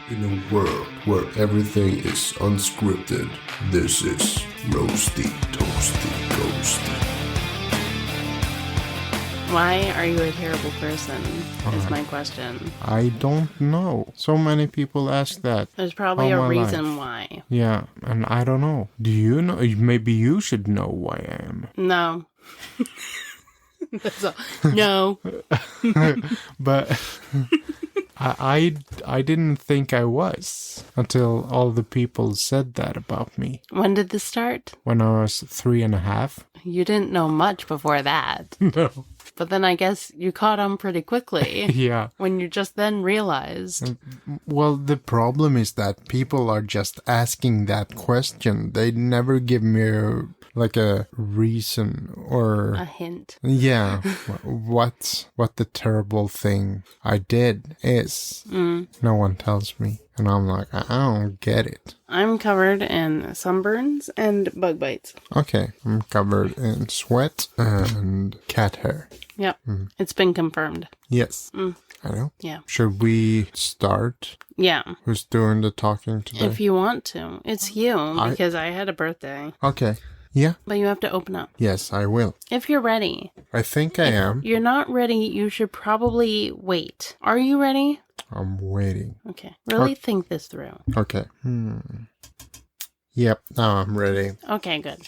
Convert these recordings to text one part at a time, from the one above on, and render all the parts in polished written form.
In a world where everything is unscripted, this is Roasty, Toasty, Ghosty. Why are you a terrible person, is my question. I don't know. So many people ask that. There's probably a reason why. Yeah, and I don't know. Do you know? Maybe you should know why I am. No. That's all. No. But I didn't think I was until all the people said that about me. When did this start? When I was 3.5. You didn't know much before that. No. But then I guess you caught on pretty quickly. Yeah. When you just then realized. Well, the problem is that people are just asking that question. They never give me a reason or A hint. Yeah, what the terrible thing I did is. No one tells me. And I'm like, I don't get it. I'm covered in sunburns and bug bites. Okay, I'm covered in sweat and cat hair. Yep, It's been confirmed. Yes, I know. Yeah. Should we start? Yeah. Who's doing the talking today? If you want to. It's you, because I had a birthday. Okay. Yeah. But you have to open up. Yes, I will. If you're ready. I think I am. If you're not ready, you should probably wait. Are you ready? I'm waiting. Okay. Really think this through. Okay. Yep, now I'm ready. Okay, good.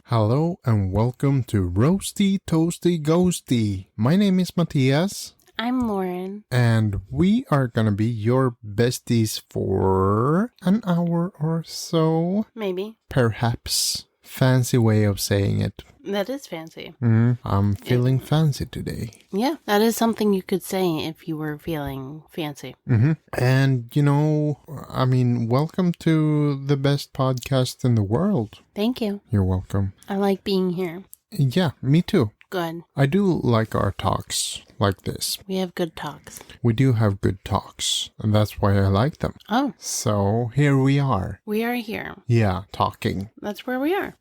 Hello and welcome to Roasty Toasty Ghosty. My name is Mattias. I'm Lauren. And we are gonna be your besties for an hour or so. Maybe. Perhaps. Fancy way of saying it. That is fancy. I'm feeling fancy today. Yeah, that is something you could say if you were feeling fancy. And, welcome to the best podcast in the world. Thank you. You're welcome. I like being here. Yeah, me too. Good. I do like our talks like this. We have good talks. We do have good talks, and that's why I like them. Oh. So, here we are. We are here. Yeah, talking. That's where we are.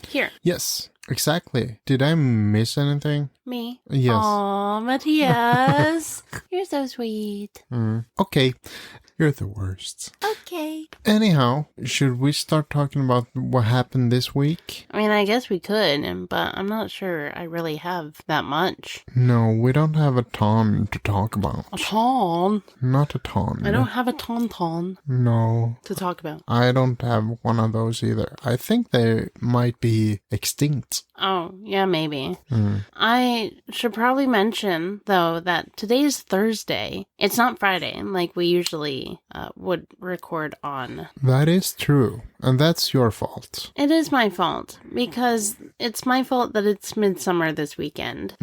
Here. Yes, exactly. Did I miss anything? Me. Yes. Aw, Mattias. You're so sweet. Okay. You're the worst. Okay. Anyhow, should we start talking about what happened this week? I mean, I guess we could, but I'm not sure I really have that much. No, we don't have a ton to talk about. A ton? Not a ton. I don't have a ton No. to talk about. I don't have one of those either. I think they might be extinct. Oh, yeah, maybe. I should probably mention, though, that today's Thursday. It's not Friday, like we usually would record on. That is true. And that's your fault. It is my fault, because it's my fault that it's Midsummer this weekend.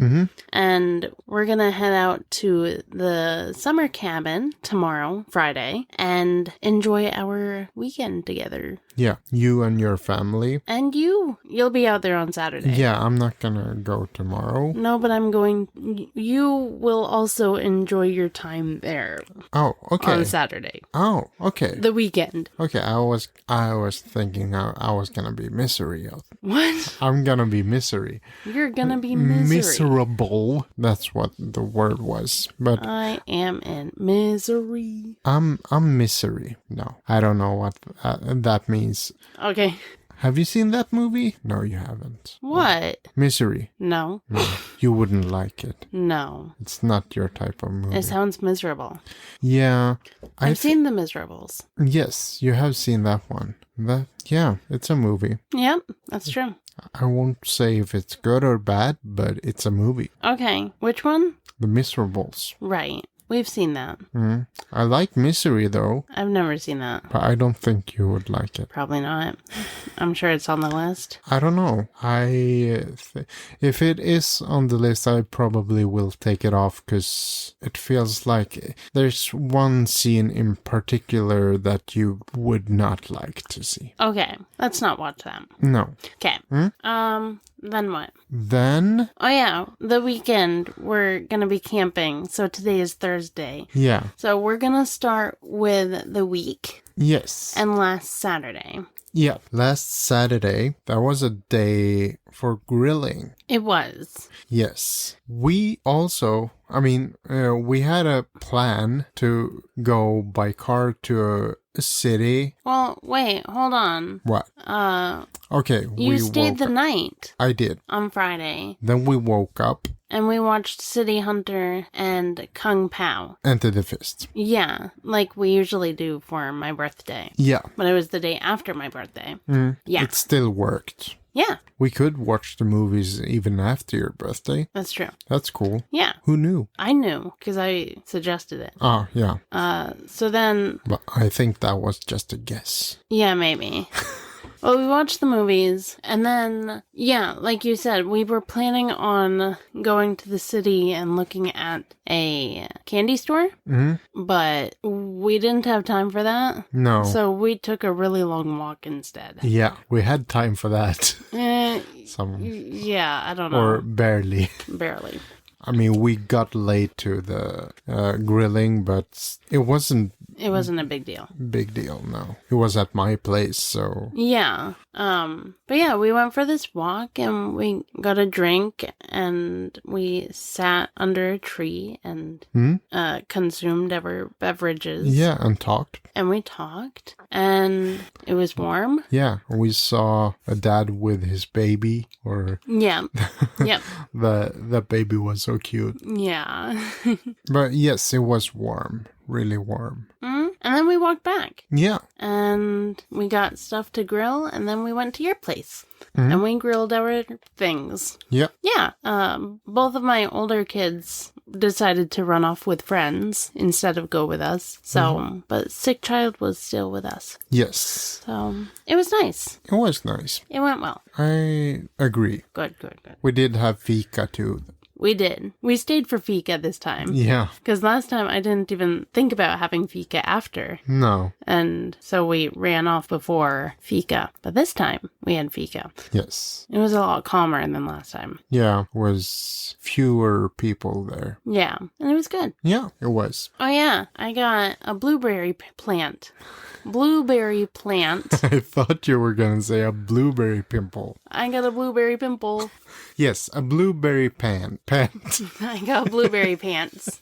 And we're going to head out to the summer cabin tomorrow, Friday, and enjoy our weekend together. Yeah, you and your family. And you'll be out there on Saturday. Yeah, I'm not gonna go tomorrow. No, but you will also enjoy your time there. Oh, okay. On Saturday. Oh, okay. The weekend. Okay, I was thinking I was gonna be misery. What? I'm gonna be misery. You're gonna be misery. Miserable. That's what the word was. But I am in misery. I'm misery. No, I don't know what that means. Okay. Have you seen that movie? No, you haven't. What? Misery. No. No, you wouldn't like it. No. It's not your type of movie. It sounds miserable. Yeah. I've seen The Miserables. Yes, you have seen that one. Yeah, it's a movie. Yep, that's true. I won't say if it's good or bad, but it's a movie. Okay, which one? The Miserables. Right. We've seen that. I like Misery, though. I've never seen that. But I don't think you would like it. Probably not. I'm sure it's on the list. I don't know. If it is on the list, I probably will take it off because it feels like there's one scene in particular that you would not like to see. Okay, let's not watch that. No. Okay. Then what? Then? Oh yeah, the weekend we're gonna be camping. So today is Thursday. Thursday. Yeah. So we're going to start with the week. Yes. And last Saturday. Yeah. Last Saturday, that was a day for grilling. It was. Yes. We also, we had a plan to go by car to a city. Well, wait, hold on. What? Okay. You stayed the night. I did. On Friday. Then we woke up. And we watched City Hunter and Kung Pao. Enter the Fist. Yeah, like we usually do for my birthday. Yeah. But it was the day after my birthday. Yeah. It still worked. Yeah. We could watch the movies even after your birthday. That's true. That's cool. Yeah. Who knew? I knew, because I suggested it. Oh, yeah. So then... But I think that was just a guess. Yeah, maybe. Well, we watched the movies, and then, yeah, like you said, we were planning on going to the city and looking at a candy store, but we didn't have time for that. No. So we took a really long walk instead. Yeah, we had time for that. Yeah, I don't know. Or barely. Barely. We got late to the grilling, but it wasn't... It wasn't a big deal. Big deal, no. It was at my place, so... Yeah. But yeah, we went for this walk and we got a drink and we sat under a tree and consumed our beverages. Yeah, and talked. And we talked and it was warm. Yeah, we saw a dad with his baby, or... Yeah. Yep. The baby was so cute. Yeah. But yes, it was warm. Really warm. And then we walked back. Yeah. And we got stuff to grill, and then we went to your place. And we grilled our things. Yep. Yeah. Both of my older kids decided to run off with friends instead of go with us. So, but sick child was still with us. Yes. So, it was nice. It was nice. It went well. I agree. Good. We did have fika too. We did. We stayed for fika this time. Yeah. Because last time I didn't even think about having fika after. No. And so we ran off before fika. But this time we had fika. Yes. It was a lot calmer than last time. Yeah. Was fewer people there. Yeah. And it was good. Yeah, it was. Oh yeah. I got a blueberry plant. Blueberry plant. I thought you were going to say a blueberry pimple. I got a blueberry pimple. Yes, a blueberry pant. I got blueberry pants.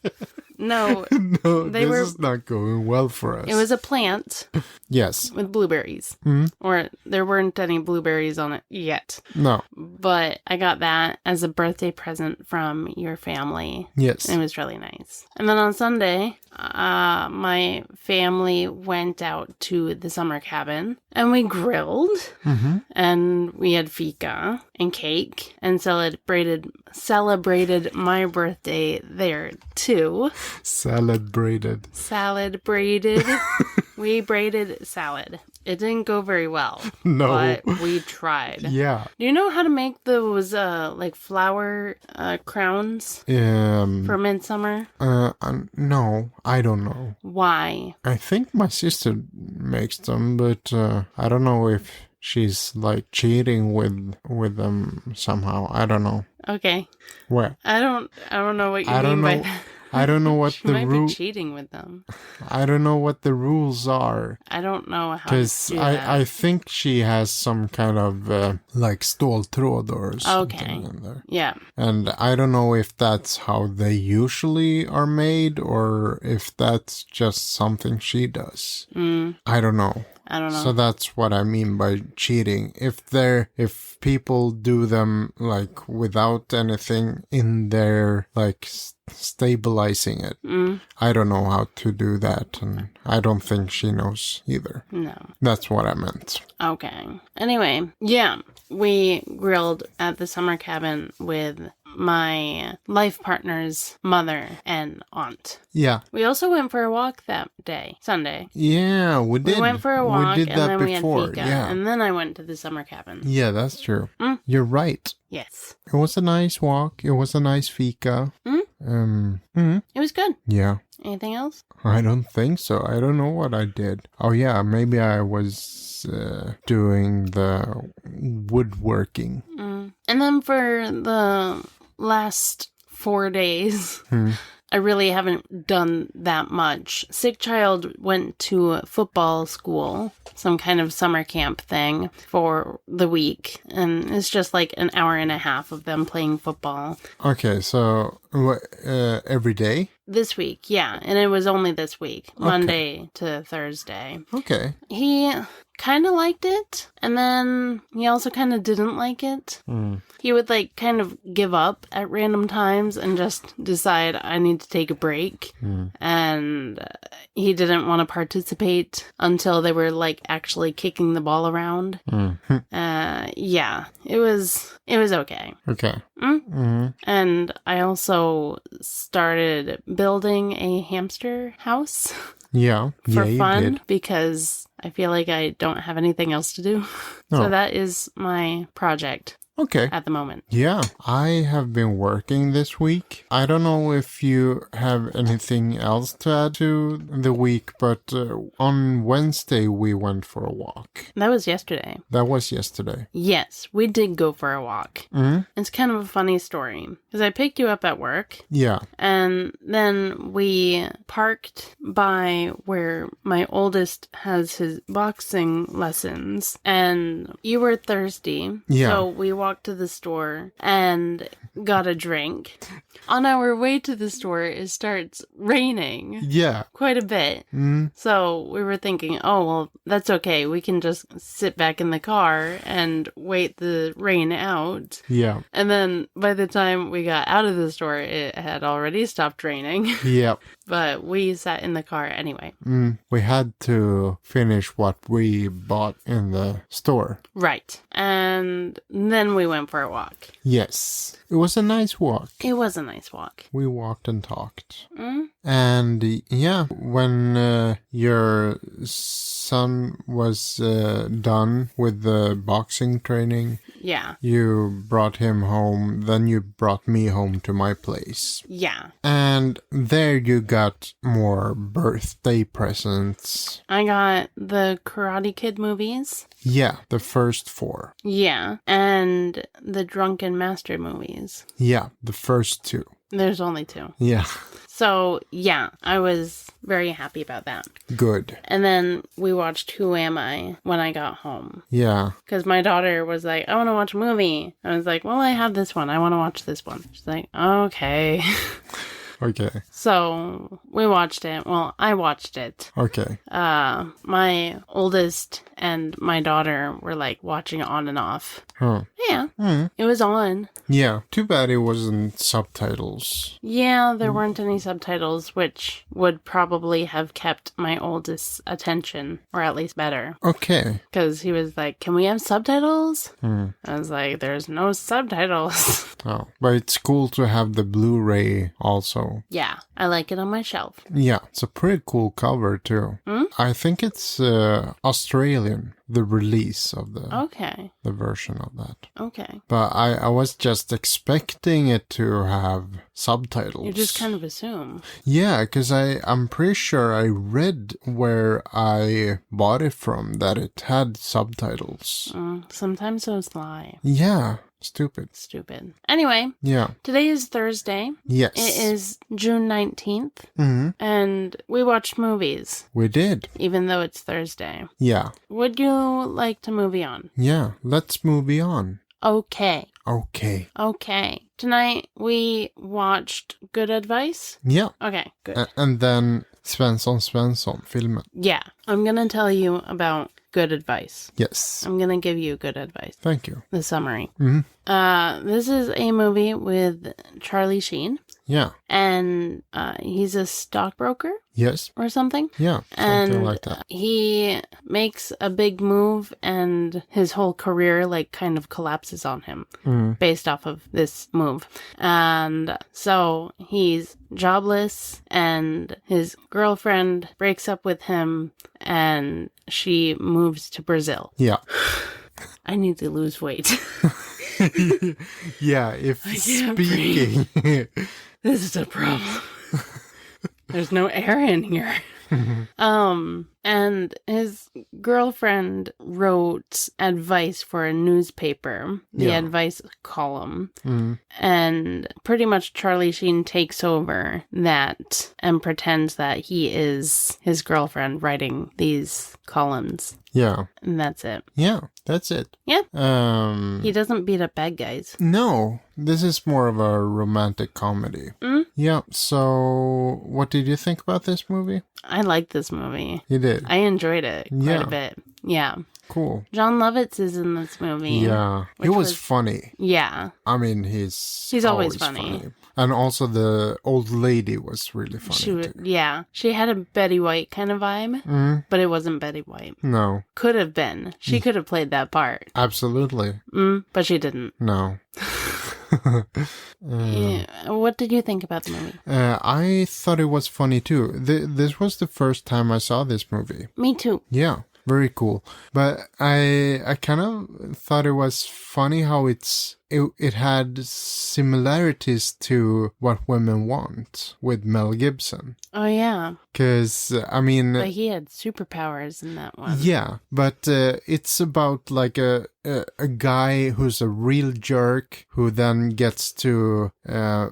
No, this is not going well for us. It was a plant. Yes. With blueberries. Or there weren't any blueberries on it yet. No. But I got that as a birthday present from your family. Yes. It was really nice. And then on Sunday, my family went out to the summer cabin and we grilled and we had fika and cake and celebrated my birthday there too. Salad braided. Salad braided. We braided salad. It didn't go very well. No. But we tried. Yeah. Do you know how to make those flower crowns for Midsummer? No, I don't know. Why? I think my sister makes them, but I don't know if she's cheating with them somehow. I don't know. Okay. What? I don't know what you mean by that. I don't know what she might be cheating with them. I don't know what the rules are. I don't know how to do that. I think she has some kind of ståltråd or something in there. Yeah. And I don't know if that's how they usually are made or if that's just something she does. I don't know. I don't know. So that's what I mean by cheating. If people do them without anything in there, stabilizing it. I don't know how to do that, and I don't think she knows either. No. That's what I meant. Okay. Anyway, yeah, we grilled at the summer cabin with my life partner's mother and aunt. Yeah. We also went for a walk that day, Sunday. Yeah, we did. We went for a walk, we did that and then before. we had fika, yeah. and then I went to the summer cabin. Yeah, that's true. You're right. Yes. It was a nice walk. It was a nice fika. It was good. Yeah. Anything else? I don't think so. I don't know what I did. Oh, yeah, maybe I was doing the woodworking. And then for the last 4 days, I really haven't done that much. Sick child went to football school, some kind of summer camp thing for the week. And it's just like an hour and a half of them playing football. Okay, so every day? This week, yeah. And it was only this week, Monday to Thursday. Okay. He kind of liked it, and then he also kind of didn't like it. He would like kind of give up at random times and just decide I need to take a break. And he didn't want to participate until they were like actually kicking the ball around. Yeah, it was okay. Okay. And I also started building a hamster house. Yeah. For you fun, did. because I feel like I don't have anything else to do. So that is my project Okay. at the moment. Yeah, I have been working this week. I don't know if you have anything else to add to the week, but on Wednesday we went for a walk. That was yesterday. That was yesterday. Yes, we did go for a walk. It's kind of a funny story, because I picked you up at work, Yeah. and then we parked by where my oldest has his boxing lessons, and you were thirsty. Yeah. So we walked to the store and got a drink. On our way to the store, it starts raining Yeah. quite a bit. So we were thinking, oh, well, that's okay. We can just sit back in the car and wait the rain out. Yeah. And then by the time we got out of the store, it had already stopped raining. Yeah. But we sat in the car anyway. We had to finish what we bought in the store. Right. And then we went for a walk. Yes. It was a nice walk. It was a nice walk. We walked and talked. And yeah, when your son was done with the boxing training, Yeah. you brought him home. Then you brought me home to my place. Yeah. And there you got more birthday presents. I got the Karate Kid movies. Yeah, the first 4. Yeah. And the Drunken Master movies. Yeah, the first 2. There's only 2. Yeah, So, yeah, I was very happy about that. good. And then we watched Who Am I when I got home. Yeah, Because my daughter was like, I want to watch a movie. I was like, well, I have this one. I want to watch this one. She's like, okay. okay, So we watched it. Well, I watched it. okay. My oldest and my daughter were like watching on and off. Huh. Yeah, it was on. Yeah, too bad it wasn't subtitles. Yeah, there weren't any subtitles, which would probably have kept my oldest's attention, or at least better. Okay. Because he was like, can we have subtitles? I was like, there's no subtitles. Oh, but it's cool to have the Blu-ray also. Yeah, I like it on my shelf. Yeah, it's a pretty cool cover too. I think it's Australian, the release of Okay, the version of that. okay. But I was just expecting it to have subtitles. You just kind of assume. Yeah, because I'm pretty sure I read where I bought it from that it had subtitles. Sometimes those lie. Yeah, stupid. Stupid. Anyway, Yeah. today is Thursday. Yes. It is June 19th. And we watched movies, We did. even though it's Thursday. Yeah. Would you like to movie on? Yeah. Let's move on. Okay. Okay. Okay. Tonight we watched Good Advice. Yeah. Okay, good. And then Svensson Svensson filmen. Yeah, I'm going to tell you about Good Advice. Yes. I'm going to give you good advice. Thank you. The summary. This is a movie with Charlie Sheen. Yeah. And he's a stockbroker Yes. or something. Yeah. Something And like that. he makes a big move and his whole career like kind of collapses on him based off of this move. And so he's jobless and his girlfriend breaks up with him and she moves to Brazil. Yeah. I need to lose weight. Yeah. If can't speaking. This is a problem. There's no air in here. And his girlfriend wrote advice for a newspaper, the advice column. And pretty much Charlie Sheen takes over that and pretends that he is his girlfriend writing these columns. Yeah. And that's it. Yeah, that's it. Yeah. He doesn't beat up bad guys. No, this is more of a romantic comedy. Yeah, so what did you think about this movie? I liked this movie. You did? I enjoyed it quite a bit. Yeah. Cool. John Lovitz is in this movie. Yeah. He was funny. Yeah. I mean, he's always funny. And also the old lady was really funny too. Yeah. She had a Betty White kind of vibe, but it wasn't Betty White. No. Could have been. She could have played that part. Absolutely. But she didn't. No. Yeah. What did you think about the movie? I thought it was funny too. This was the first time I saw this movie. Me too. Yeah. Very cool. But I kind of thought it was funny how it had similarities to What Women Want with Mel Gibson. Oh, yeah. Because, I mean... But he had superpowers in that one. Yeah, but it's about like a guy who's a real jerk who then gets to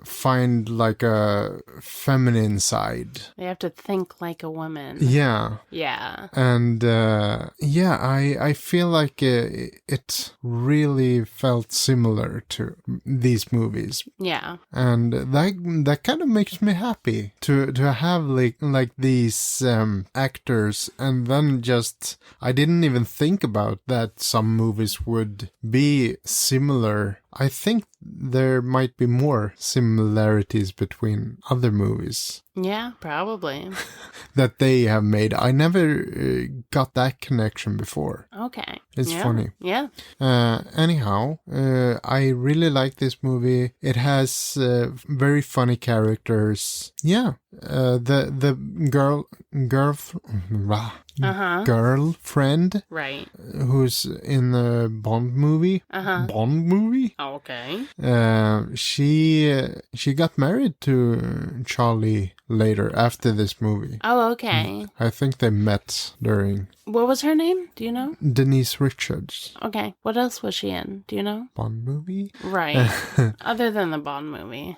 find like a feminine side. They have to think like a woman. Yeah. Yeah. And I feel like it really felt similar to these movies. Yeah. And that kind of makes me happy to have like these actors, and then just I didn't even think about that some movies would be similar. I think there might be more similarities between other movies. Yeah, probably. That they have made. I never got that connection before. Okay. It's funny. Yeah. Anyhow, I really like this movie. It has very funny characters. Yeah. The girlfriend. Right. Who's in the Bond movie. Bond movie? Okay. She got married to Charlie later after this movie. Oh, okay. I think they met during... What was her name? Do you know? Denise Richards. Okay. What else was she in? Do you know? Bond movie? Right. Other than the Bond movie.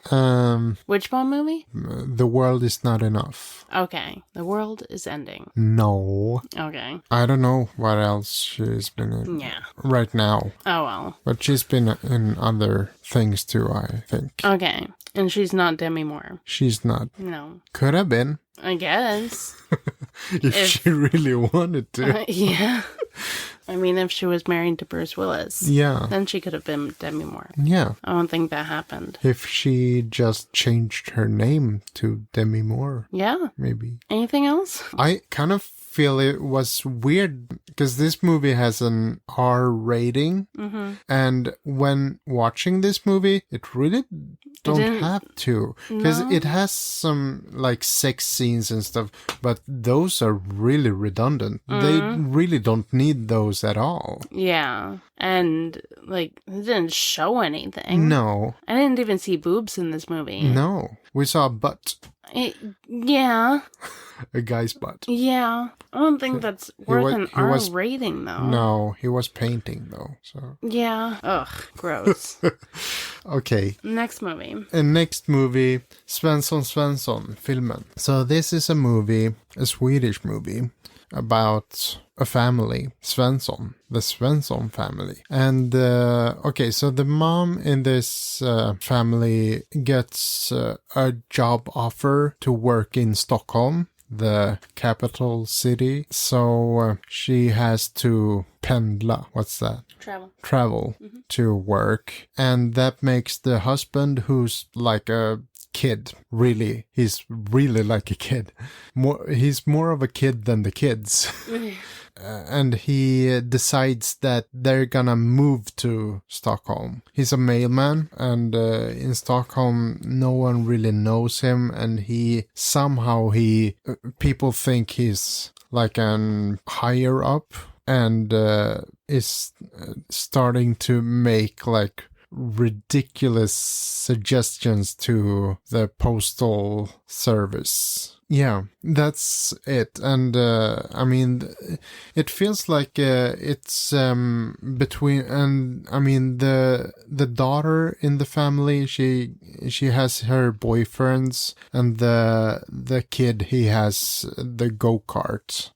Which Bond movie? The World Is Not Enough. Okay. The World Is Ending. No. Okay. I don't know what else she's been in. Yeah. Right now. Oh, well. But she's been in other things too, I think. Okay. And she's not Demi Moore. She's not. No. Could have been. I guess. if she really wanted to. Yeah. I mean, if she was married to Bruce Willis. Yeah. Then she could have been Demi Moore. Yeah. I don't think that happened. If she just changed her name to Demi Moore. Yeah. Maybe. Anything else? I kind of feel it was weird because this movie has an R rating, and when watching this movie it really don't have to, because it has some like sex scenes and stuff, but those are really redundant. They really don't need those at all. Yeah. And like it didn't show anything. No. I didn't even see boobs in this movie. No. We saw a butt. Yeah. A guy's butt. Yeah. I don't think that's worth an R rating, though. No, he was painting, though. So. Yeah. Ugh, gross. Okay. Next movie. Next movie, Svensson Svensson, filmen. So this is a movie, a Swedish movie, about a family, Svensson, the Svensson family. And, okay, so the mom in this family gets a job offer to work in Stockholm, the capital city. So she has to pendla. What's that? Travel to work. And that makes the husband, who's like a kid, really, he's really like a kid. He's more of a kid than the kids. And he decides that they're gonna move to Stockholm. He's a mailman, and in Stockholm no one really knows him, and people think he's like an higher up, and is starting to make like ridiculous suggestions to the postal service. Yeah, that's it. And I mean, it feels like it's between, and I mean the daughter in the family, she has her boyfriends, and the kid, he has the go-kart.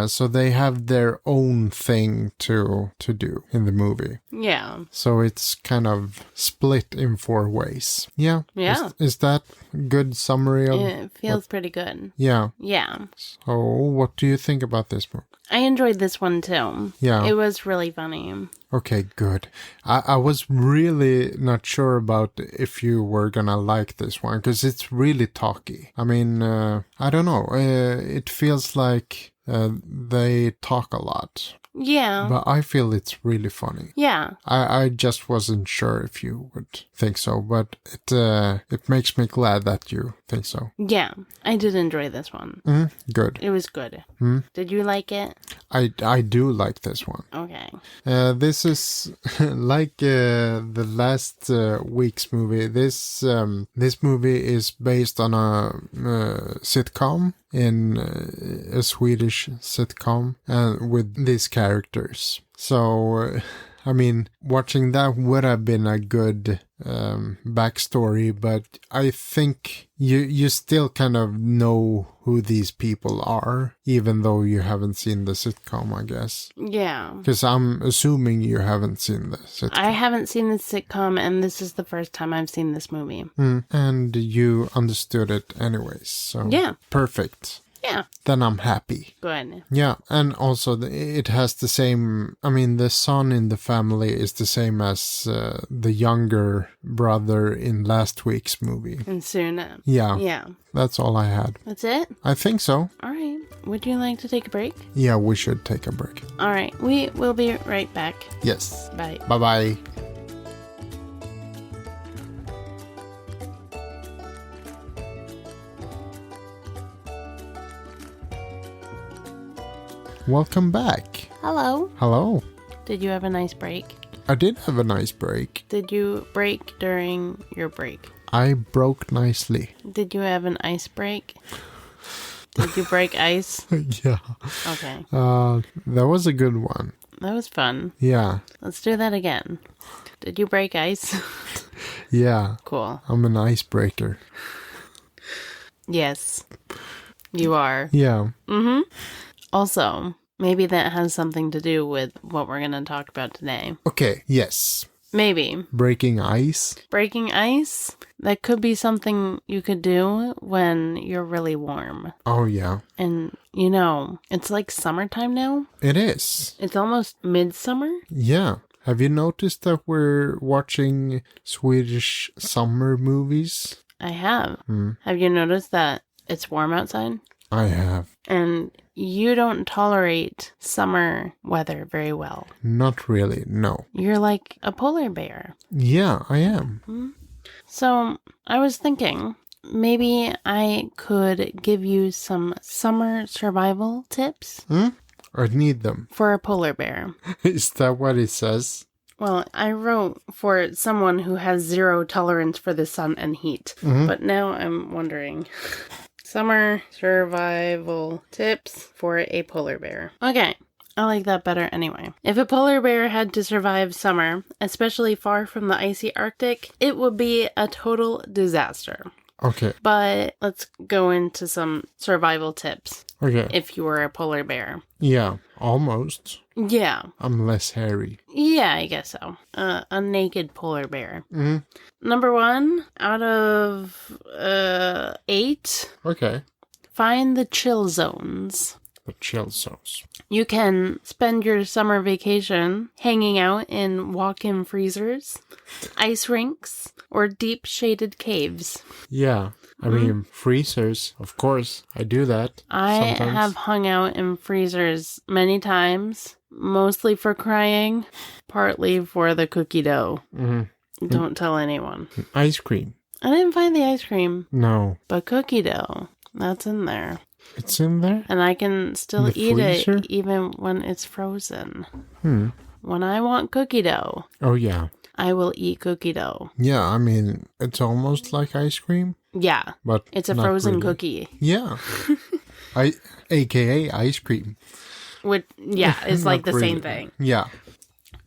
So they have their own thing to do in the movie. Yeah. So it's kind of split in 4 ways. Yeah. Yeah. Is that good summary of It feels pretty good. Yeah. Yeah. So, what do you think about this book? I enjoyed this one too. Yeah. It was really funny. Okay, good. I was really not sure about if you were gonna like this one, because it's really talky. I mean, I don't know. It feels like they talk a lot. Yeah. But I feel it's really funny. Yeah. I just wasn't sure if you would think so, but it makes me glad that you think so. Yeah. I did enjoy this one. Good. It was good. Did you like it? I do like this one. Okay. This is like the last week's movie. This movie is based on a sitcom, in a Swedish sitcom, with these characters. So, I mean, watching that would have been a good backstory, but I think you still kind of know who these people are, even though you haven't seen the sitcom, I guess. Yeah. Because I'm assuming you haven't seen the sitcom. I haven't seen the sitcom, and this is the first time I've seen this movie. And you understood it anyways, so Yeah. Perfect. Yeah. Then I'm happy. Good. Yeah, and also it has the same, I mean, the son in the family is the same as the younger brother in last week's movie. And soon. Yeah. Yeah. That's all I had. That's it? I think so. All right. Would you like to take a break? Yeah, we should take a break. All right. We will be right back. Yes. Bye. Bye-bye. Welcome back. Hello. Hello. Did you have a nice break? I did have a nice break. Did you break during your break? I broke nicely. Did you have an ice break? Did you break ice? Yeah. Okay. That was a good one. That was fun. Yeah. Let's do that again. Did you break ice? Yeah. Cool. I'm an icebreaker. Yes. You are. Yeah. Also, maybe that has something to do with what we're going to talk about today. Okay. Yes. Maybe. Breaking ice. Breaking ice? That could be something you could do when you're really warm. Oh, yeah. And, you know, it's like summertime now. It is. It's almost midsummer. Yeah. Have you noticed that we're watching Swedish summer movies? I have. Have you noticed that it's warm outside? I have. And you don't tolerate summer weather very well. Not really, no. You're like a polar bear. Yeah, I am. So I was thinking maybe I could give you some summer survival tips I need them. for a polar bear. Is that what it says? Well, I wrote for someone who has 0 tolerance for the sun and heat. But now I'm wondering... Summer survival tips for a polar bear. Okay, I like that better anyway. If a polar bear had to survive summer, especially far from the icy Arctic, it would be a total disaster. Okay. But let's go into some survival tips Okay. if you were a polar bear. Yeah, almost. Yeah. I'm less hairy. Yeah, I guess so. A naked polar bear. Number 1, out of 8, Okay. find the chill zones. The chill zones. You can spend your summer vacation hanging out in walk-in freezers, ice rinks, or deep shaded caves. Yeah. I mean, freezers, of course. I do that. I sometimes. have hung out in freezers many times, mostly for crying, partly for the cookie dough. Don't tell anyone. Ice cream. I didn't find the ice cream, No. but cookie dough, that's in there. It's in there? And I can still In the eat freezer? it even when it's frozen. When I want cookie dough, Oh, yeah. I will eat cookie dough. Yeah, I mean, it's almost like ice cream. Yeah. But it's a not frozen really. cookie. Yeah. AKA ice cream. Which, yeah, it's like the same thing. Yeah.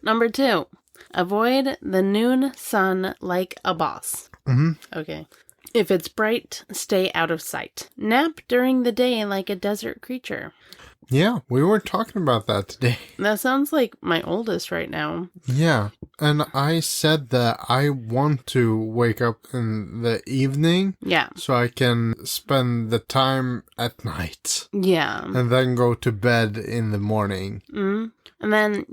Number 2. Avoid the noon sun like a boss. Okay. If it's bright, stay out of sight. Nap during the day like a desert creature. Yeah, we were talking about that today. That sounds like my oldest right now. Yeah, and I said that I want to wake up in the evening. Yeah. So I can spend the time at night. Yeah. And then go to bed in the morning. And then,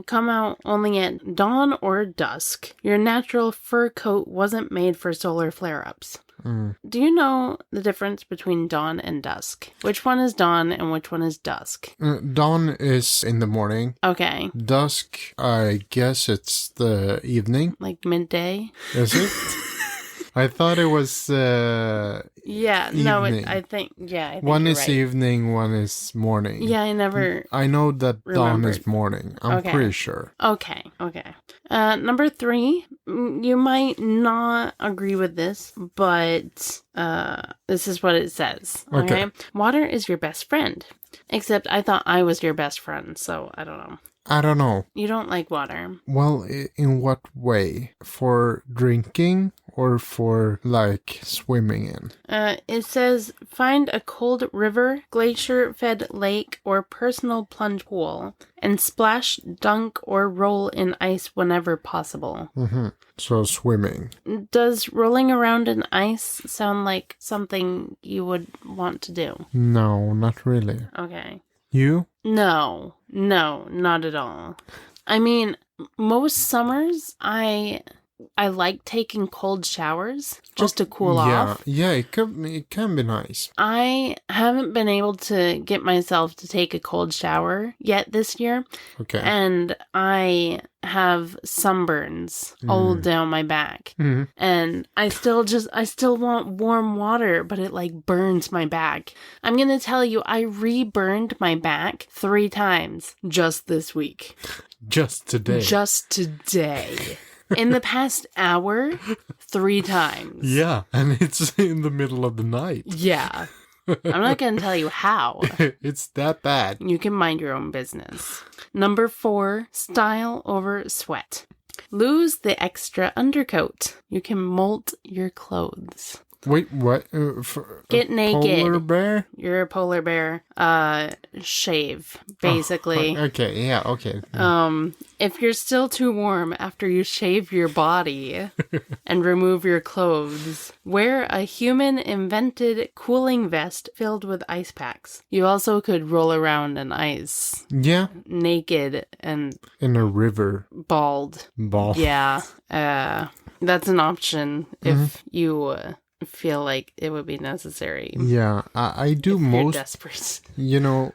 come out only at dawn or dusk. Your natural fur coat wasn't made for solar flare-ups. Do you know the difference between dawn and dusk? Which one is dawn and which one is dusk? Dawn is in the morning. Okay. Dusk, I guess it's the evening. Like midday? Is it? I thought it was evening. I think one is right. evening, one is morning. Yeah, I know that dawn remembered. is morning. I'm pretty sure. Okay. Number 3, you might not agree with this, but this is what it says. Okay. Water is your best friend. Except I thought I was your best friend, so I don't know. I don't know. You don't like water. Well, in what way? For drinking or for, like, swimming in? It says, find a cold river, glacier-fed lake, or personal plunge pool, and splash, dunk, or roll in ice whenever possible. So swimming. Does rolling around in ice sound like something you would want to do? No, not really. Okay. You? No, not at all. I mean, most summers, I like taking cold showers just to cool off. Yeah, it can be nice. I haven't been able to get myself to take a cold shower yet this year. Okay. And I have sunburns all down my back. And I still want warm water, but it like burns my back. I'm going to tell you, I reburned my back 3 times just this week. Just today. In the past hour, 3 times. Yeah, and it's in the middle of the night. Yeah. I'm not going to tell you how. It's that bad. You can mind your own business. Number 4, style over sweat. Lose the extra undercoat. You can molt your clothes. Wait, what? Get naked. Polar bear? You're a polar bear. Shave, basically. Okay, yeah, okay. If you're still too warm after you shave your body and remove your clothes, wear a human-invented cooling vest filled with ice packs. You also could roll around in ice. Yeah. Naked and... in a river. Bald. Yeah. That's an option if you... feel like it would be necessary. Yeah, I do most... You're desperate.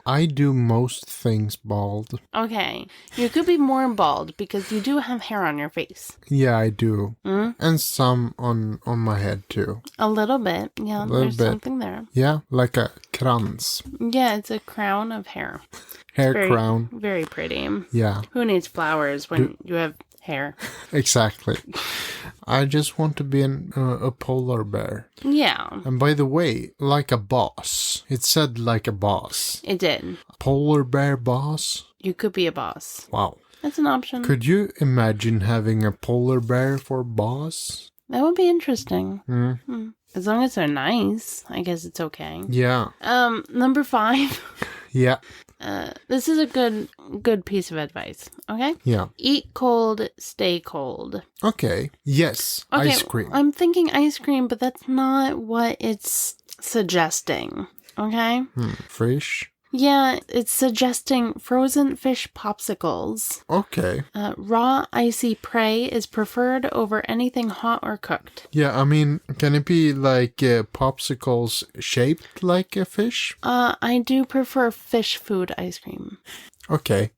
I do most things bald. Okay. You could be more bald because you do have hair on your face. Yeah, I do. And some on my head too. A little bit. Yeah, there's something there. Yeah, like a krans. Yeah, it's a crown of hair. Crown. Very pretty. Yeah. Who needs flowers when you have hair? Exactly. I just want to be a polar bear. Yeah. And by the way, like a boss. It said like a boss. It did. Polar bear boss? You could be a boss. Wow. That's an option. Could you imagine having a polar bear for boss? That would be interesting. As long as they're nice, I guess it's okay. Yeah. Number 5. Yeah. This is a good piece of advice, okay? Yeah. Eat cold, stay cold. Okay. Yes. Okay, ice cream. I'm thinking ice cream, but that's not what it's suggesting, okay? Fish? Yeah, it's suggesting frozen fish popsicles. Okay. Raw, icy prey is preferred over anything hot or cooked. Yeah, I mean, can it be like popsicles shaped like a fish? I do prefer fish food ice cream. Okay.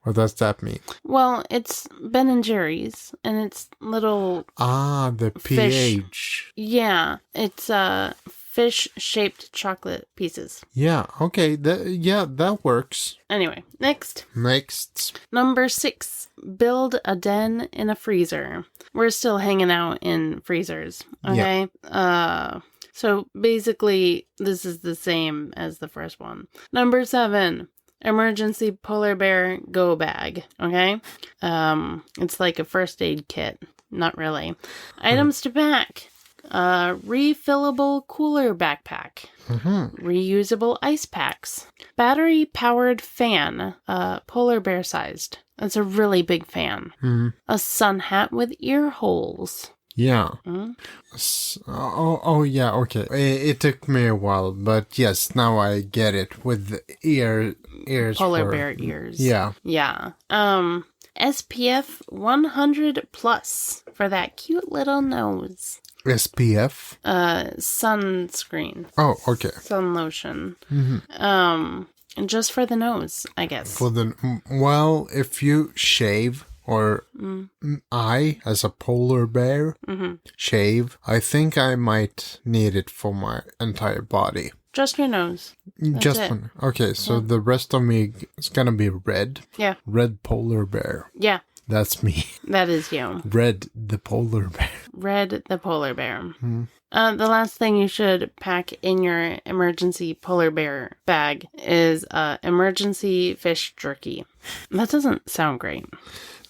What does that mean? Well, it's Ben & Jerry's, and it's little... the fish. pH. Yeah, it's fish-shaped chocolate pieces. Yeah, okay. That works. Anyway, next. Number 6, build a den in a freezer. We're still hanging out in freezers, okay? Yeah. So basically, this is the same as the first one. Number 7, emergency polar bear go bag, okay? It's like a first aid kit. Not really. Items to pack. Refillable cooler backpack. Reusable ice packs. Battery-powered fan, polar bear-sized. That's a really big fan. A sun hat with ear holes. Yeah. Yeah, okay. It took me a while, but yes, now I get it. With ears. Polar bear ears. Yeah. Yeah. SPF 100 plus for that cute little nose. SPF? Sunscreen. Oh, okay. Sun lotion. Just for the nose, I guess. Well, if you shave, or I, as a polar bear, shave, I think I might need it for my entire body. Just your nose. Just one. Okay, so the rest of me is gonna be red. Yeah. Red polar bear. Yeah. That's me. That is you. Red the polar bear. Red the polar bear. The last thing you should pack in your emergency polar bear bag is emergency fish jerky. That doesn't sound great.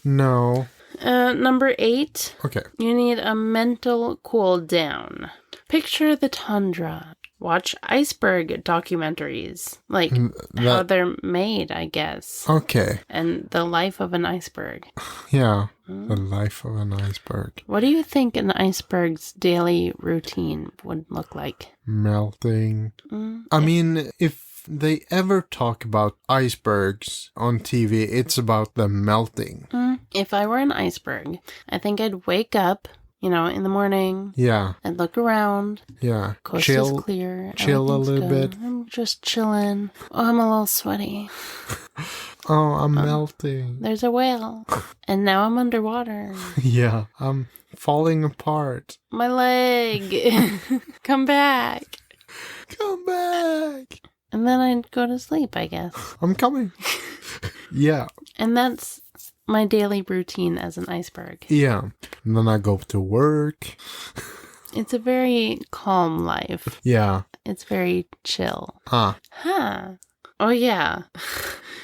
No. Number 8. Okay. You need a mental cool down. Picture the tundra. Watch iceberg documentaries. Like how they're made, I guess. Okay. And the life of an iceberg. Yeah. The life of an iceberg. What do you think an iceberg's daily routine would look like? Melting. I mean, if they ever talk about icebergs on TV, it's about them melting. If I were an iceberg, I think I'd wake up, in the morning. Yeah. I'd look around. Yeah. Coast is clear. Chill a little bit. I'm just chilling. Oh, I'm a little sweaty. Oh, I'm melting. There's a whale. And now I'm underwater. Yeah. I'm falling apart. My leg. Come back. Come back. And then I'd go to sleep, I guess. I'm coming. Yeah. And that's my daily routine as an iceberg. Yeah. And then I go to work. It's a very calm life. Yeah. It's very chill. Huh. Oh, yeah.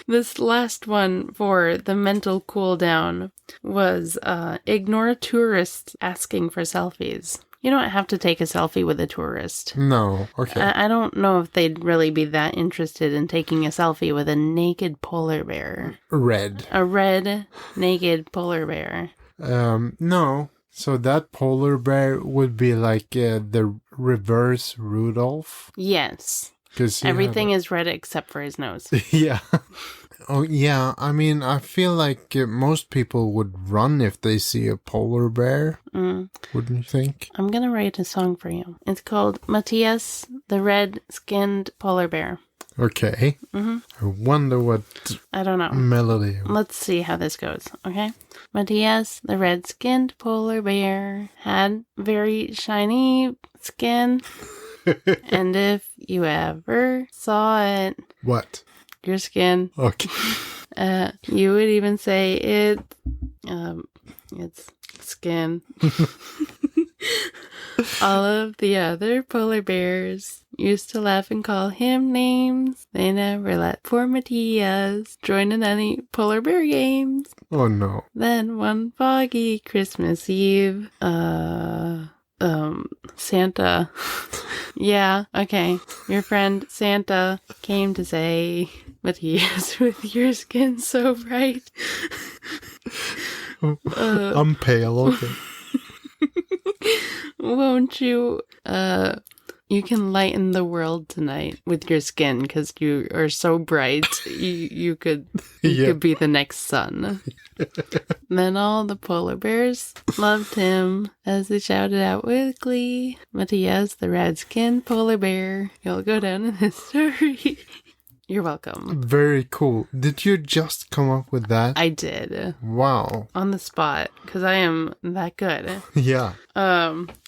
This last one for the mental cool down was ignore tourists asking for selfies. You don't have to take a selfie with a tourist. No, okay. I don't know if they'd really be that interested in taking a selfie with a naked polar bear. Red. A red, naked polar bear. No. So that polar bear would be like the reverse Rudolph? Yes. Everything is red except for his nose. Yeah. Oh, yeah. I mean, I feel like most people would run if they see a polar bear. Wouldn't you think? I'm going to write a song for you. It's called Mattias, the Red-Skinned Polar Bear. Okay. I wonder what I don't know. Melody. Let's see how this goes, okay? Mattias, the red-skinned polar bear, had very shiny skin. And if you ever saw it... What? Your skin. Okay. You would even say it's skin. All of the other polar bears used to laugh and call him names. They never let poor Mattias join in any polar bear games. Oh no. Then one foggy Christmas Eve, Santa. Yeah, okay. Your friend Santa came to say, Mattias, with your skin so bright. I'm pale, okay. Won't you, you can lighten the world tonight with your skin because you are so bright. You could be the next sun. Then all the polar bears loved him as they shouted out with glee, Mattias, the red-skinned polar bear. You'll go down in history. You're welcome. Very cool. Did you just come up with that? I did. Wow. On the spot, because I am that good. Yeah.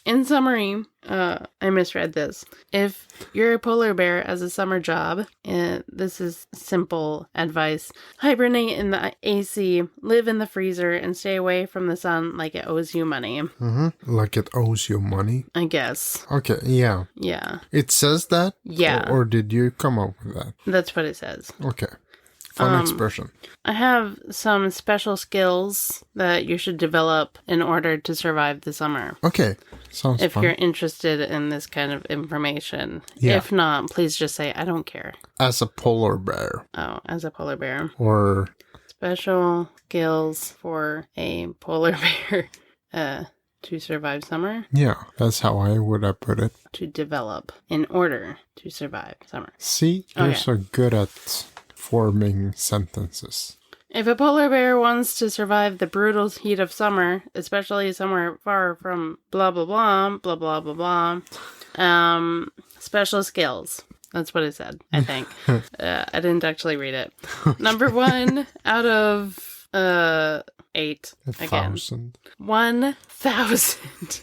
In summary, I misread this. If you're a polar bear as a summer job, this is simple advice. Hibernate in the AC, live in the freezer, and stay away from the sun like it owes you money. Like it owes you money? I guess. Okay, yeah. Yeah. It says that? Yeah. Or did you come up with that? That's what it says. Okay. Fun expression. I have some special skills that you should develop in order to survive the summer. Okay. Sounds if fun. you're interested in this kind of information. Yeah. If not, please just say, I don't care. As a polar bear. Oh, as a polar bear. Or... Special skills for a polar bear to survive summer. Yeah, that's how I would have put it. To develop in order to survive summer. See, you're so good at forming sentences. If a polar bear wants to survive the brutal heat of summer, especially somewhere far from blah, blah, blah, blah, blah, blah, blah, special skills. That's what it said, I think. I didn't actually read it. Number 1 out of 8. 1,000. 1,000.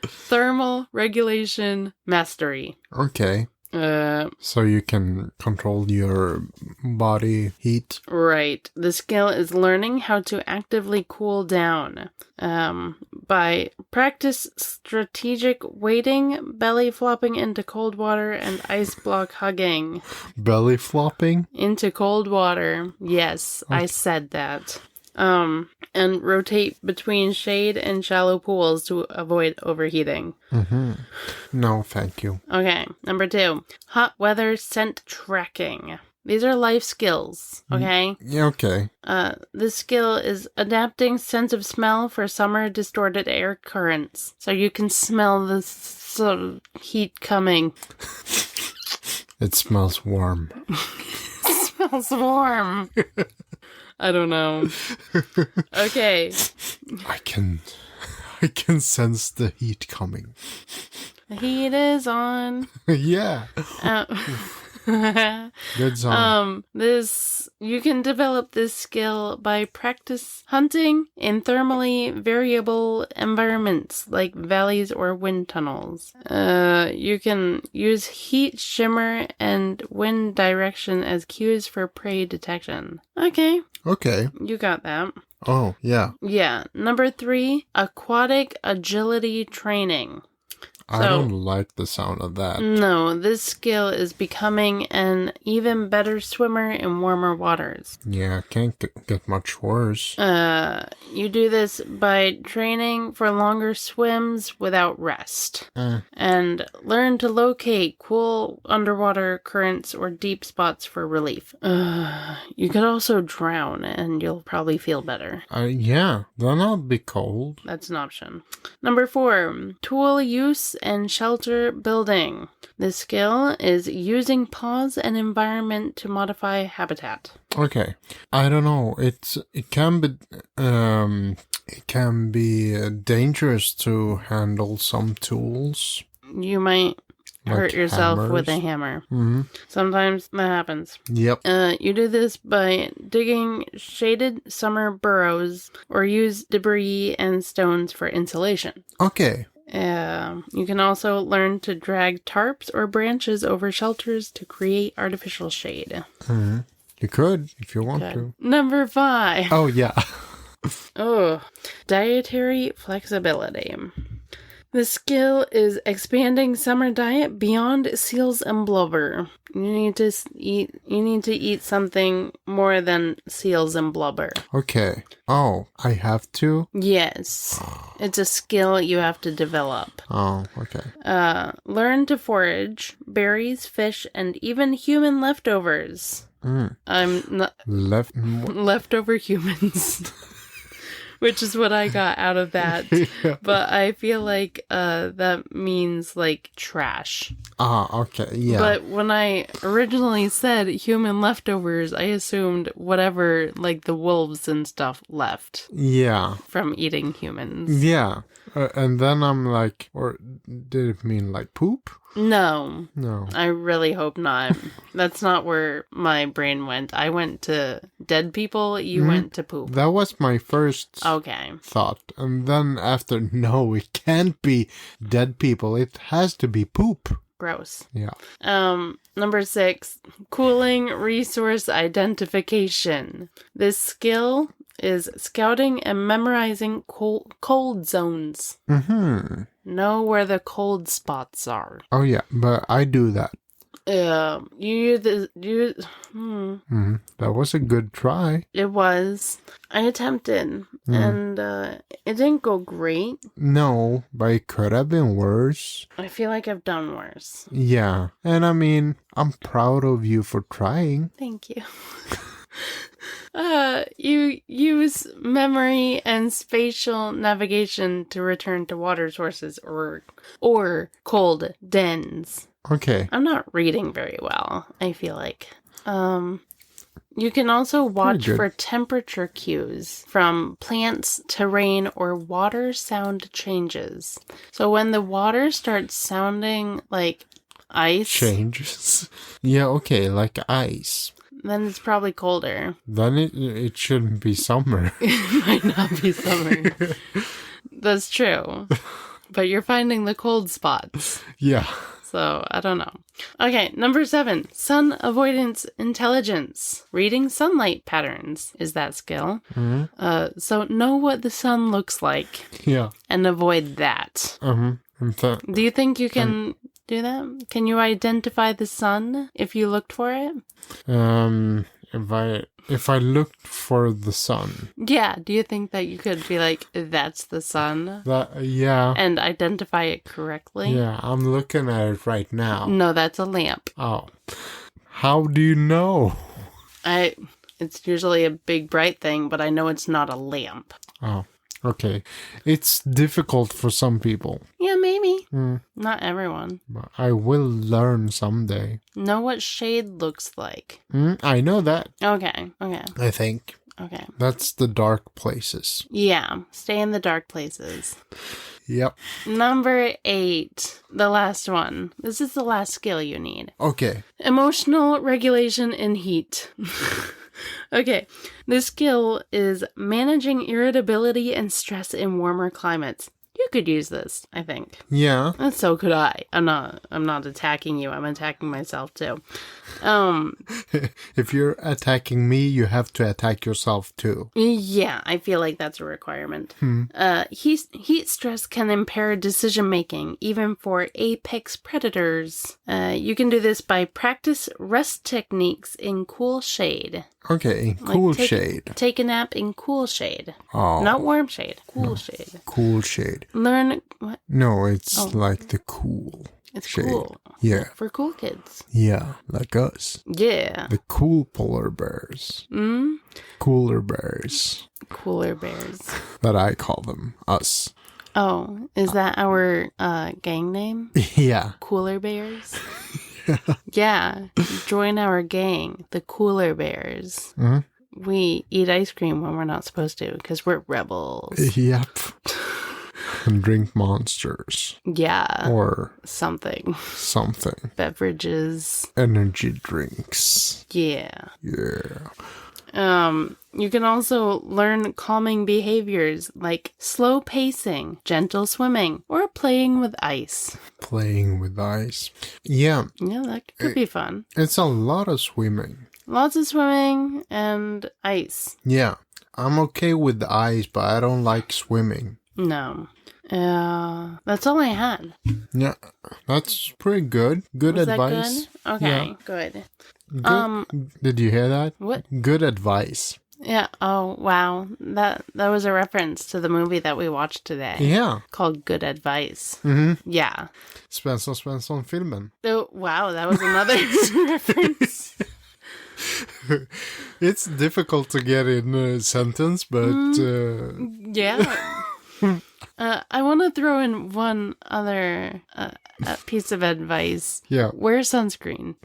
Thermal regulation mastery. Okay. So you can control your body heat. Right. The skill is learning how to actively cool down. By practice strategic wading, belly flopping into cold water, and ice block hugging. Belly flopping? Into cold water. Yes, okay. I said that. And rotate between shade and shallow pools to avoid overheating. No, thank you. Okay, number 2. Hot weather scent tracking. These are life skills, okay? Yeah, okay. This skill is adapting sense of smell for summer distorted air currents. So you can smell the sort of heat coming. It smells warm. It smells warm. I don't know. Okay. I can sense the heat coming. The heat is on. Yeah. Good song. You can develop this skill by practice hunting in thermally variable environments like valleys or wind tunnels. You can use heat, shimmer, and wind direction as cues for prey detection. Okay. You got that. Oh, yeah. Yeah. Number 3, aquatic agility training. I don't like the sound of that. No, this skill is becoming an even better swimmer in warmer waters. Yeah, can't get much worse. You do this by training for longer swims without rest. And learn to locate cool underwater currents or deep spots for relief. You could also drown and you'll probably feel better. Yeah, then I'll be cold. That's an option. Number 4, tool use and shelter building. This skill is using pause and environment to modify habitat. Okay, I don't know. It can be dangerous to handle some tools. You might hurt yourself hammers. with a hammer. Mm-hmm. Sometimes that happens. Yep. You do this by digging shaded summer burrows or use debris and stones for insulation. Okay. You can also learn to drag tarps or branches over shelters to create artificial shade. Mm-hmm. You could, if you want to. Number 5. Oh, yeah. Dietary flexibility. The skill is expanding summer diet beyond seals and blubber. You need to eat something more than seals and blubber. Okay. Oh, I have to? Yes. It's a skill you have to develop. Oh, okay. Learn to forage berries, fish, and even human leftovers. I'm not leftover humans. Which is what I got out of that. Yeah. But I feel like that means like trash. Okay, yeah. But when I originally said human leftovers, I assumed whatever like the wolves and stuff left. Yeah. From eating humans. Yeah. And then I'm like, or did it mean like poop? No. No. I really hope not. That's not where my brain went. I went to dead people. You went to poop. That was my first thought. And then after, no, it can't be dead people. It has to be poop. Gross. Yeah. Number 6, cooling resource identification. This skill is scouting and memorizing cold zones. Mm-hmm. Know where the cold spots are. Oh, yeah, but I do that. That was a good try. It was. I attempted, and it didn't go great. No, but it could have been worse. I feel like I've done worse. Yeah, and I mean, I'm proud of you for trying. Thank you. You use memory and spatial navigation to return to water sources or cold dens. Okay. I'm not reading very well, I feel like. You can also watch for temperature cues from plants, terrain, or water sound changes. So when the water starts sounding like ice... Changes? Yeah, okay, like ice. Then it's probably colder. Then it shouldn't be summer. It might not be summer. That's true. But you're finding the cold spots. Yeah. So, I don't know. Okay, number 7. Sun avoidance intelligence. Reading sunlight patterns is that skill. Mm-hmm. So, know what the sun looks like. Yeah. And avoid that. Mm-hmm. Do you think you can do that? Can you identify the sun if you looked for it? If I looked for the sun. Yeah, do you think that you could be like, that's the sun? Yeah. And identify it correctly? Yeah, I'm looking at it right now. No, that's a lamp. Oh. How do you know? It's usually a big bright thing, but I know it's not a lamp. Oh, okay. It's difficult for some people. Yeah, maybe. Not everyone. But I will learn someday. Know what shade looks like. I know that. Okay. I think. Okay. That's the dark places. Yeah, stay in the dark places. Yep. Number 8, the last one. This is the last skill you need. Okay. Emotional regulation in heat. Okay, this skill is managing irritability and stress in warmer climates. You could use this, I think. Yeah. And so could I. I'm not attacking you. I'm attacking myself too. If you're attacking me, you have to attack yourself too. Yeah, I feel like that's a requirement. Heat stress can impair decision making, even for apex predators. You can do this by practice rest techniques in cool shade. Okay, cool shade. Take a nap in cool shade. Oh. Not warm shade. Cool shade. Cool shade. Learn what? No, it's like the cool. It's shade. Cool. Yeah. For cool kids. Yeah, like us. Yeah. The cool polar bears. Cooler bears. Cooler bears. That I call them. Us. Oh, is that our gang name? Yeah. Cooler Bears? Yeah. Join our gang, the Cooler Bears. We eat ice cream when we're not supposed to because we're rebels. Yep. And drink Monsters. Yeah. Or something. Beverages. Energy drinks. Yeah. Yeah. You can also learn calming behaviors like slow pacing, gentle swimming, or playing with ice. Playing with ice. Yeah. Yeah, that could be fun. It's a lot of swimming. Lots of swimming and ice. Yeah. I'm okay with the ice, but I don't like swimming. No. That's all I had. Yeah, that's pretty good. Good Was advice. That good? Okay, good. Did you hear that? What? Good advice. Yeah. Oh, wow. That was a reference to the movie that we watched today. Yeah. Called Good Advice. Yeah. Svensson Svensson filmen. Oh, wow. That was another reference. It's difficult to get in a sentence, but... Yeah. I want to throw in one other piece of advice. Yeah. Wear sunscreen.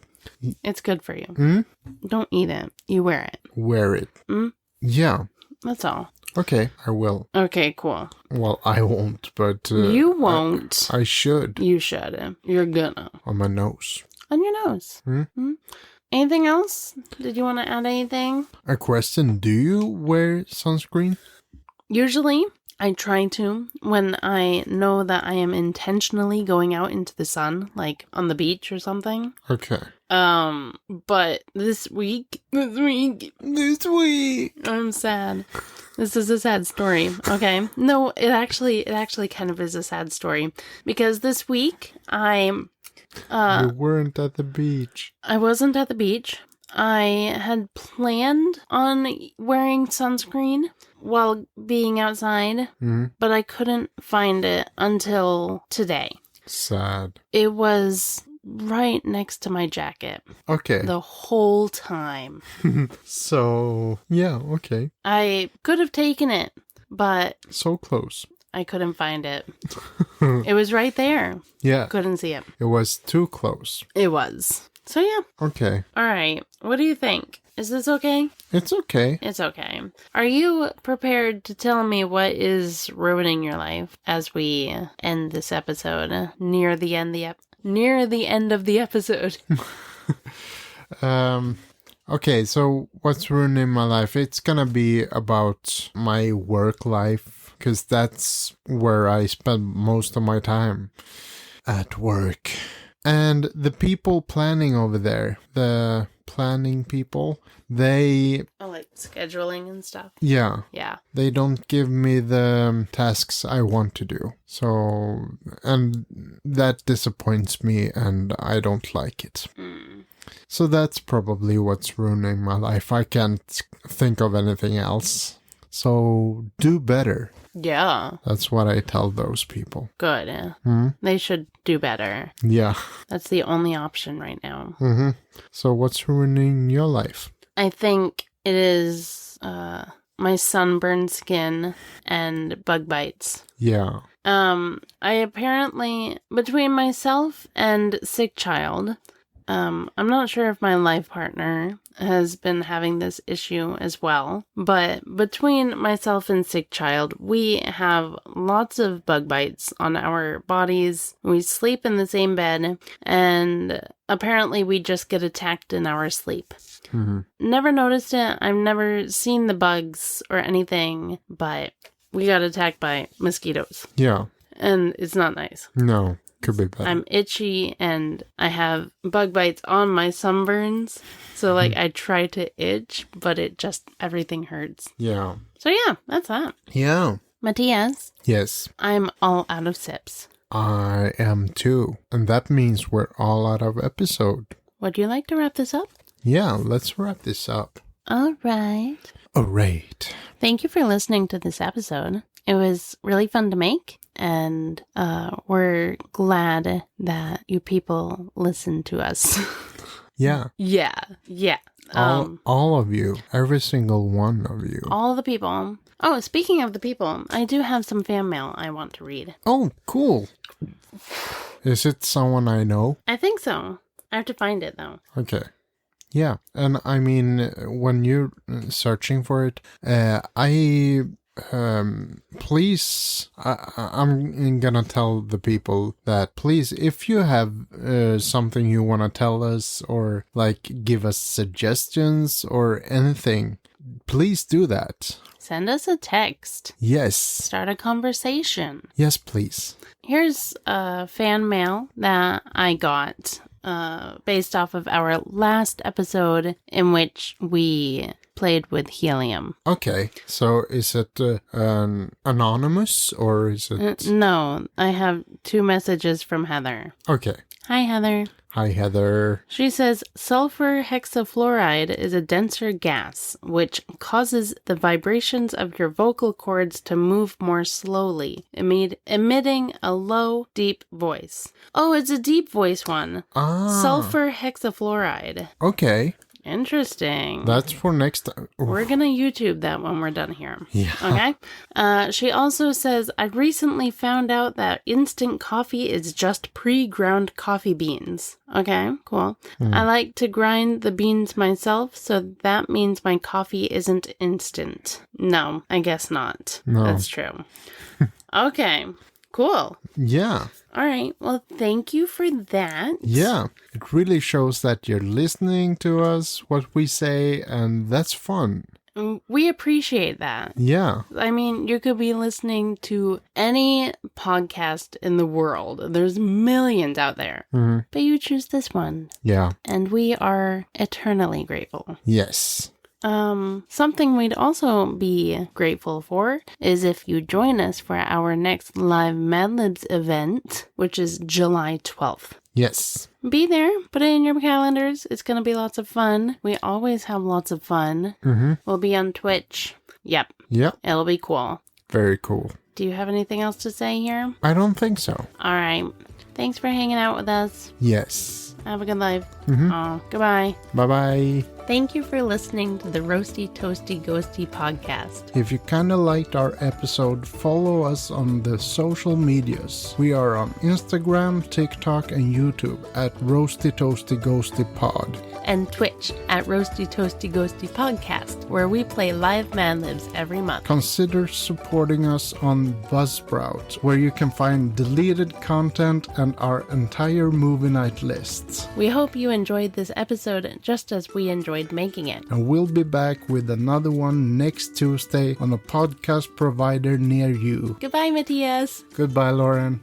It's good for you. Don't eat it. You wear it. Wear it. Yeah. That's all. Okay, I will. Okay, cool. Well, I won't, but... you won't. I should. You should. You're gonna. On my nose. On your nose. Anything else? Did you want to add anything? A question, do you wear sunscreen? Usually, I try to when I know that I am intentionally going out into the sun, like on the beach or something. Okay. But this week, I'm sad. This is a sad story. Okay. No, it actually kind of is a sad story because this week you weren't at the beach. I wasn't at the beach. I had planned on wearing sunscreen while being outside, but I couldn't find it until today. Sad. It was right next to my jacket. Okay. The whole time. So, yeah, okay. I could have taken it, but... so close. I couldn't find it. It was right there. Yeah. Couldn't see it. It was too close. It was. So, yeah. Okay. All right. What do you think? Is this okay? It's okay. It's okay. Are you prepared to tell me what is ruining your life as we end this episode near the end of the episode? Okay, so what's ruining my life? It's gonna be about my work life, because that's where I spend most of my time, at work. And the people planning over there, the planning people, they... Oh, like scheduling and stuff? Yeah. Yeah. They don't give me the tasks I want to do. So, and that disappoints me and I don't like it. So that's probably what's ruining my life. I can't think of anything else. So do better. Yeah. That's what I tell those people. Good. They should do better. Yeah. That's the only option right now. So what's ruining your life? I think it is my sunburned skin and bug bites. Yeah. I apparently, between myself and sick child, I'm not sure if my life partner has been having this issue as well, but between myself and sick child, we have lots of bug bites on our bodies. We sleep in the same bed, and apparently we just get attacked in our sleep. Never noticed it. I've never seen the bugs or anything, but we got attacked by mosquitoes. Yeah. And it's not nice. No. Could be better. I'm itchy and I have bug bites on my sunburns. So, like, I try to itch, but everything hurts. Yeah. So, yeah, that's that. Yeah. Mattias? Yes. I'm all out of sips. I am too. And that means we're all out of episode. Would you like to wrap this up? Yeah, let's wrap this up. All right. All right. Thank you for listening to this episode. It was really fun to make. And we're glad that you people listen to us. Yeah. Yeah. All of you. Every single one of you. All the people. Oh, speaking of the people, I do have some fan mail I want to read. Oh, cool. Is it someone I know? I think so. I have to find it, though. Okay. Yeah. And I mean, when you're searching for it, please, I'm gonna tell the people that please, if you have something you want to tell us or like give us suggestions or anything, please do that. Send us a text. Yes. Start a conversation. Yes, please. Here's a fan mail that I got based off of our last episode in which we played with helium. Okay, so is it anonymous or is it... No, I have 2 messages from Heather. Okay. Hi, Heather. Hi, Heather. She says, sulfur hexafluoride is a denser gas, which causes the vibrations of your vocal cords to move more slowly, emitting a low, deep voice. Oh, it's a deep voice one. Ah. Sulfur hexafluoride. Okay. Interesting. That's for next time. We're going to YouTube that when we're done here. Yeah. Okay. She also says, I recently found out that instant coffee is just pre-ground coffee beans. Okay, cool. I like to grind the beans myself, so that means my coffee isn't instant. No, I guess not. No. That's true. Okay, cool. Yeah. All right. Well, thank you for that. Yeah. It really shows that you're listening to us, what we say, and that's fun. We appreciate that. Yeah. I mean, you could be listening to any podcast in the world. There's millions out there. Mm-hmm. But you choose this one. Yeah. And we are eternally grateful. Yes. Something we'd also be grateful for is if you join us for our next live Mad Libs event, which is July 12th. Yes. Be there. Put it in your calendars. It's going to be lots of fun. We always have lots of fun. Mm-hmm. We'll be on Twitch. Yep. Yep. It'll be cool. Very cool. Do you have anything else to say here? I don't think so. All right. Thanks for hanging out with us. Yes. Have a good life. Mm-hmm. Goodbye. Bye-bye. Thank you for listening to the Roasty Toasty Ghosty podcast. If you kind of liked our episode, follow us on the social medias. We are on Instagram, TikTok, and YouTube at Roasty Toasty Ghosty Pod. And Twitch at Roasty Toasty Ghosty Podcast, where we play live Mad Libs every month. Consider supporting us on Buzzsprout, where you can find deleted content and our entire movie night lists. We hope you enjoyed this episode just as we enjoyed making it. And we'll be back with another one next Tuesday on a podcast provider near you. Goodbye, Mattias. Goodbye, Lauren.